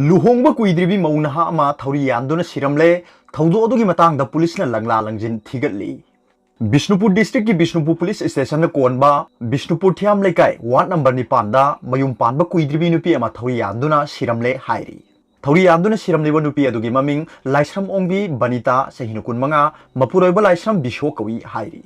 लुहोंगबा कुइद्रिबी मौनहा अमा थौरी यामदुना सिरमले थौदो अदुगी मतांगदा पुलिसना लंगला लंजिन थिगतली बिष्णुपुर डिस्ट्रिक्ट की Bishnupur police station कोनबा बिष्णुपुर थियाम लेकाय वार्ड नंबर 9 दा मयुम पानबा कुइद्रिबी नुपी अमा थौरी यामदुना सिरमले हाइरी थौरी यामदुना सिरमलेबा नुपी अदुगी ममिंग लाइश्रम ओंबी बनिता सहिनु कुनमंगा मपुरोइबा लाइश्रम बिशो कवि हाइरी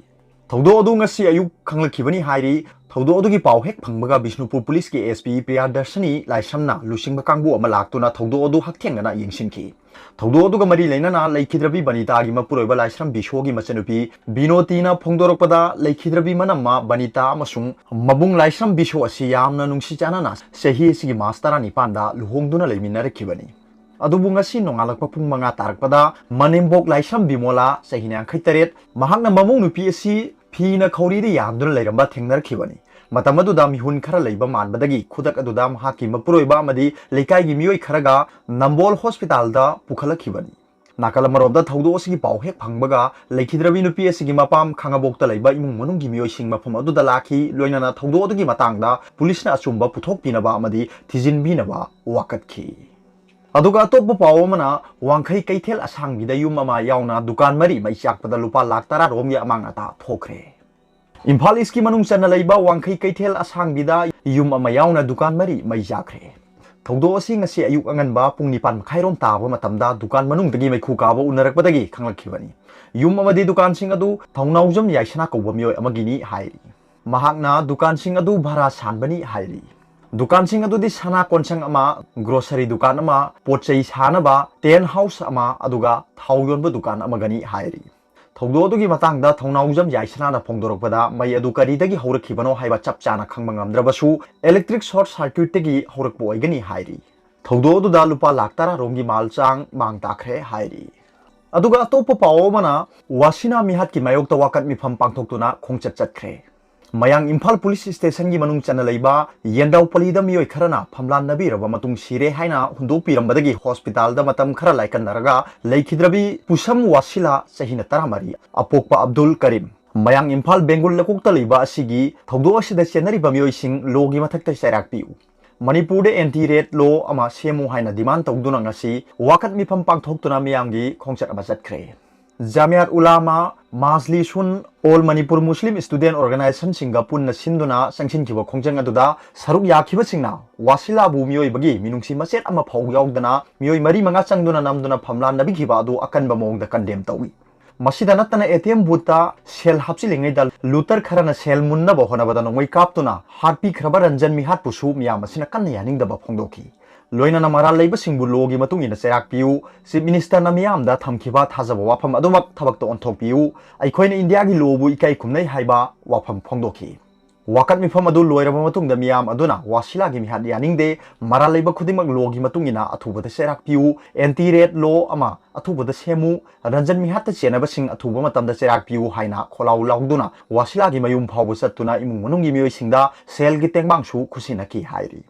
थौदो अदु ngasi ayuk khanglakhibani hairi थौदो अदुगी पाव हेक फंगबगा बिष्णुपुर पुलिस के एसपी प्रियादर्शनी लाइश्रमना लुसिंगबा कांगबु अमा लाक्तुना थौदो अदु हकथेंगना यंगसिनखि थौदो अदुगा मरी लेनाना लेखिद्रबी बनितागी मपुरोइबा लाइश्रम बिशोगी मचनुपी बिनोतीना फोंगदोरकपदा लेखिद्रबी मनम्मा बनिता अमसुंग मबुंग लाइश्रम बिशो असि यामना नुंगसि चानाना सही सिगी मास्टरा निपानदा लुहोंगदुना लेमिनारखिबनी अदुबु ngasi नोंगालकपा पुंग मंगा तारकपदा मनेम्बोक लाइश्रम बिमोला सहिना खैतरेत महाकना ममुंग नुपी असि फीना खौरीदे यामदुना लेरंबा थेंगनरखिबनी मतम अदुदा मिहुन खरा लैबा मानबदगी खुदक अदुदा महाकी मपुरोइबा अमदी लेकाइगी मियोय खरगा नंबोल हॉस्पिटल दा पुखलखिबनी नाकल मरोबदा थौदो असि पाव हेक फंगबगा लेखिद्रबी नुपी असि मपाम खांगाबोक्ता लैबा इमुंग मनुंगी मियोय सिंग मफम अदुदा लाखी लोइनाना थौदो अदुगी मतंगदा पुलिसना अचुंबा पुथोकपिनबा अमदी थिजिनबिनबा वाकतखि अदुगा अतोप पावमना वांखै कैथेल असांगबिदा युम अमा यावना दुकान मरी मै चाकपदा लुपा लाख 10 रोम या अमांगता थोखरे इम्फाल इसकी मनुंग चना लैबा वांखै कैथेल असांगबिदा युम अमा यावना दुकान मरी मै जाखरे थौदो असि ngasi अयुक अंगनबा पुंग 9 मखाइरोम ताबा मतमदा दुकान मनुंगदगी मैखु काबा उनरकपदगी खंगलखिबनी युम अमदी दुकान सिंग अदु थौनाउजम याइसना कौबा मियोय अमगिनी हाइरी महाकना दुकान सिंग अदु भारा सानबनी हाइरी दुकान सिंग अदुदी सना कोनसंग अमा ग्रोसरी दुकान अमा पोचई सानबा टेन हाउस अमा अदुगा थाउ योनबा दुकान अमगनी हाइरी थौदो अदुगी मतंगदा थौनाउजम याइसनाना फोंदोरकपदा मै अदु करीदगी हौरखिबनो हाइबा चपचाना खंगबा ngamdrabasu इलेक्ट्रिक शॉर्ट सर्किट तगी हौरकपो ओइगनी हाइरी थौदो अदुदा लुपा लाख 10 रोमगी मालचांग मांग ताखरे हाइरी अदुगा अतोप पावमना वासिना मिहात की मायोक्ता वाकत मिफम पांगथोक्तुना खोंगचत चतखरे मयांग इम्फाल पुलिस स्टेशन की मनुंग चना लैबा येंदाव पलीदा मियोय खरना फमलान नबीरबा मतुंग सिरे हाइना हुंदोपिरंबदगी हॉस्पिटल दा मतम खरा लाइकनरगा लेखिद्रबी पुसम वासिला सहिना 13 अपोकपा अब्दुल करीम मयांग इम्फाल बेंगुल लकोक्ता लैबा असिगी थौदो असिदा चेनरिबा मियोय सिंग लोगी मथक्ता सैराकपिउ मणिपुर एंटी रेड लो अमा सेमु हाइना डिमांड तौदुना ngasi वाकत मिफम पांगथोक्तुना मियांगी खोंगचत अमा चतखरे जामियात उलामा माजली सुन ऑल मणिपुर मुस्लिम स्टूडेंट ऑर्गेनाइजेशन सिंगा पुन्ना सिंदुना संगसिनखिबा खोंजंग अदुदा सरुक याखिबा सिंगना वासिला बु मियोय बगी मिनुंगसी मसेट अमा फाउ यावदना मियोय मरी मंगा चंगदुना नमदुना फमलान नबिखिबा अदु अकनबा मोंगदा कंडेम तौई मसिदा नतना एटीएम बूथा सेल हापसिलिंगैदा लूटर खरना सेल मुन्नबा होनबदा नोंगै कापतुना हार्पी खरबा रंजन मिहात पुसु मिया मसिना कन्ना यानिंगदबा फोंदोखि लोइना मरा लेब सिंगबु लोगी मतुंग इन चैराक पियु चीफ मिनिस्टर ना मियामदा थमखिबा थाजबा वाफम अदुमक थबक ओंथोक पियु अइखोइन इंडिया की लोबु इकाई खुमनै हाइबा वाफम फोंदोखि वाकत मिफम अदु लोइरबा मतुंग दा मियाम अदुना वासिला गी मिहाद यानिंगदे मरा लेब खुदिमक लोगी मतुंग इना अथुबदा चैराक पियु एंटी रेड लो अमा अथुबदा सेमु रंजन मिहात चेनबा सिंग अथुबा मतमदा चैराक पियु हाइना खोलाउ लाउदुना वासिला गी मयुम फावबु सत्तुना इमुंग मनुंगी मियोय सिंगदा सेल गी तेंगबांगसु खुसिनकी हाइरी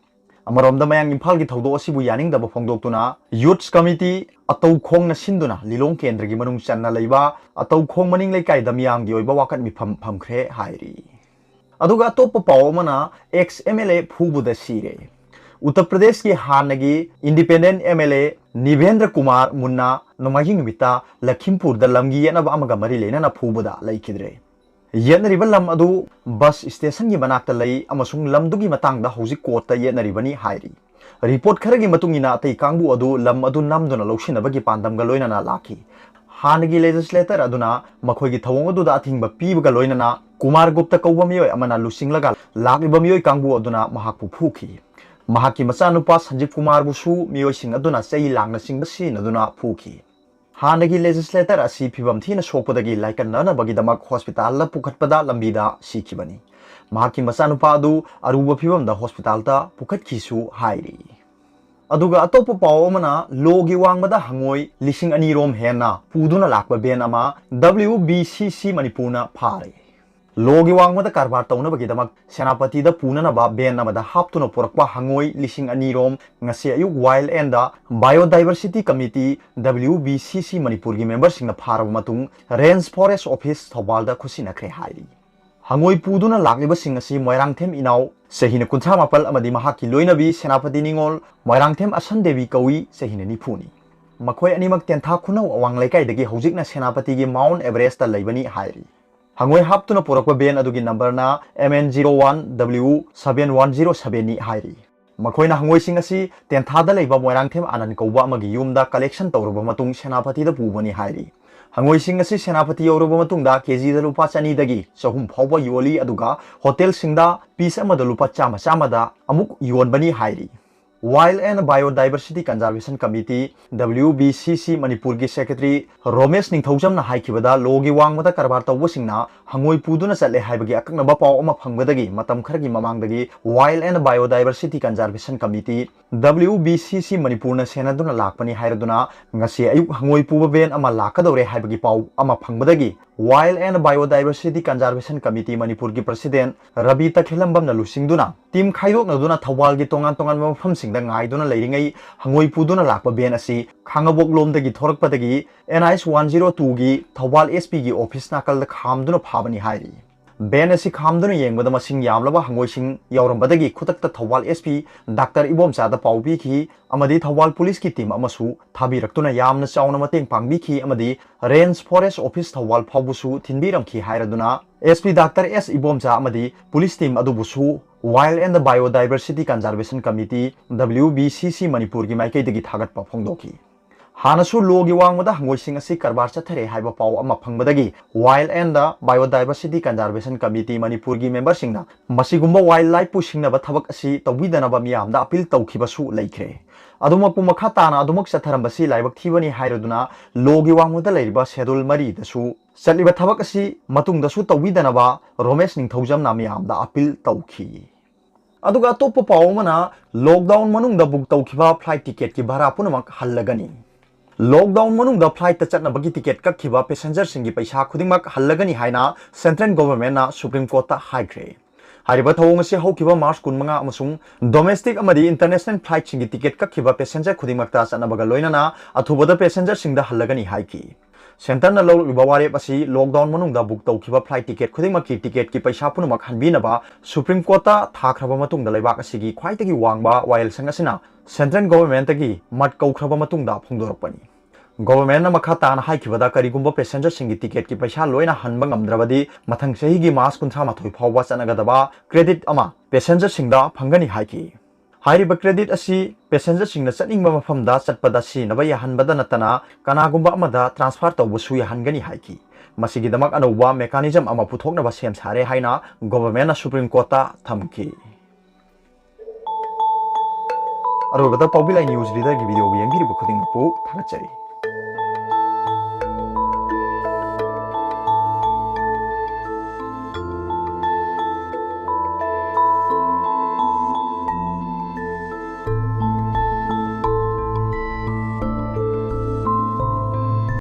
अमरोमदा मयांग इम्फाल की थौदो असिबु यानिंगदबा फोंदोक्तुना यूथ्स कमिटी अतौ खोंगना सिंदुना लिलोंग केंद्र की मनुंग चन्ना लैबा अतौ खोंग मनिंग लेकाय दमियांग की ओइबा वाकत मिफम फमखरे हाइरी अदुगा अतोप पावमना एक्स एमएलए फुबुदा सिरे उत्तर प्रदेश की हानगी इंडिपेंडेंट एमएलए निवेंद्र कुमार मुन्ना नोमागिंग नुमिता लखीमपुर द लमगी येनबा अमगा मरी लेना फुबुदा लैखिद्रे येनरिबा लम अदु बस स्टेशन की मनाक्ता लई अमसुंग लमदुगी मतांगदा हौजिक कोर्ट येनरिबनी हाइरी रिपोर्ट खरगी मतुंगिना अतै कांगबु अदु लम अदु नमदुना लौसिनबगी पांदमगा लोइनना लाखी हानगी लेजिस्लेटर अदुना मखोइगी थवंग अदुदा अथिंगबा पीबगा लोइनना कुमार गुप्ता कौबा मियोय अमना लुसिंगलगा लाखलिबा मियोय कांगबु अदुना महाकपु फुखी महाकी मचानुपा संजीव कुमार बुसु मियोय सिंग अदुना चै लांगना सिंगबा सिनदुना फुखी हानगी लेजिस्लेटर असी फिबम थीना सोकपदगी लाइकननबगीदमक हॉस्पिटल पुखटपदा लंबीदा सीखिबनी महाकी मचानुपा अदु अरुबा फिबमदा हॉस्पिटल ता पुखटखिसु हाइरी अदुगा अतोप पावमना लोगी वांगबदा हंगोय लिसिंग अनी रोम हेना पुदुना लाकबा बेन अमा WBCC मणिपुरना फारे लोगी वांगबदा कारबार तौनबगीदमक सेनापतिदा पुननबा बेन अमदा हापतुना पोरकबा हंगोय लिसिंग अनी रोम ngasi ayuk wild and biodiversity committee WBCC Manipur की मेंबर सिंगना फारब मतुंग रेंज फॉरेस्ट ऑफिस थौबालदा खुसिनखरे हाइरी हंगोय पुदुना लाक्लिबा सिंग असि Moirangthem इनाव Sehina Kuntha Mapal Amadi Mahaki Loinabi Senapati Ningol Moirangthem Asan Devi Kawi Sehina Nipuni Makoi Animak Tentha Kuno Wang Lekai Degi Hojikna Senapati gi Mount Everest Laibani Hairi Hangoi Haptuna Porakwa Ben Adugi number na MN01W7107 ni Hairi Makoina Hangoi Singasi Tentha da Laiba Moirangthem Anan Kauba Magi Yumda collection Tauruba Matung Senapati da Pubani Hairi Hangoi Singasi Senapati Yoruba Matungda KG da Lupa Chani Dagi Sahum Pauba Yoli Aduga Hotel Singda Piece Amada Lupa Chama Chamada Amuk Yon Bani Hairi Wild and Biodiversity Conservation Committee WBCC Manipur gi Secretary Romesh Ningthaujam na haikibada logi wangmada karbar tawbasingna hangoi puduna chatle haibagi akaknaba paw ama phangbadagi matam khargi mamangdagi Wild and Biodiversity Conservation Committee WBCC Manipur na senaduna lakpani hairaduna ngasi ayuk hangoi puba ben ama lakadore haibagi paw ama phangbadagi Wild and Biodiversity Conservation Committee Manipur gi President Rabi Takhilambam na lusingduna team khaidok na duna thawal gi tongan tongan mafam sing ngai duna leiringai hangoi puduna lakpa ben asi khangabok lomdagi thorakpadagi NIS 102 gi Thawal SP gi office nakal da khamduna phabani hairi ben asi khamduna yengbada masing yamlaba hangoi sing yaurambadagi khutakta Thawal SP Dr. Ibom Chada Paubi ki amadi Thawal police ki team amasu thabiraktuna yamna chauna mateng pangbi ki amadi Range Forest Office Thawal phawbusu thinbiram ki hairaduna SP Dr. S Ibom Cha amadi police team adubusu Wild and the Biodiversity Conservation Committee WBCC Manipur gi maikai dagi thagat pa phongdoki Hanasu logi wangmada hangoi sing asi karbar chathare haiba paw ama phangbadagi Wild and the Biodiversity Conservation Committee Manipur gi member singna masigumba wildlife pushing na ba thabak asi tawidana ba miyamda appeal tawkhibasu laikre adumak pumakha tana adumak chatharambasi laibak thibani hairaduna logi wangmada leiriba schedule mari dasu chatliba thabak asi matungdasu tawidana ba Romesh Ningthaujam na miyamda appeal tawkhi aduga topa pawmana lockdown manungda book tawkhiba flight ticket ki bhara punamak hallagani lockdown manungda flight ta chatna bagi ticket kakhiba passenger singi paisa khudingmak hallagani haina central government na supreme court ta haikre hariba thawng se haukiba March 15 amasung domestic amadi international flight singi ticket kakhiba passenger khudingmak ta chatna baga loinana athubada passenger singda hallagani haiki Center na law ibaware pasi lockdown manungda book tawkhiba flight ticket khudingmaki ticket ki paisa punumak hanbinaba Supreme Court ta thakraba matungda laibak asigi khwaitagi wangba wail sangasina central government gi mat kaukraba matungda phongdorakpani government na makha tan haikibada karigumba passenger singi ticket ki paisa loina hanba ngamdrabadi mathang sehi gi March 13 phawba chanagadaba credit ama passenger singda phangani haiki Hariba credit asi passenger singna chatningba mafamda chatpada sinaba yahanbada natana kanagumba amada transfer tawbusu yahangani haiki masigidamak anouba mechanism ama puthoknaba sem sare haina government na Supreme Court ta thamki arobada Paubilai news leader gi video yengiribu khudingpu thagachari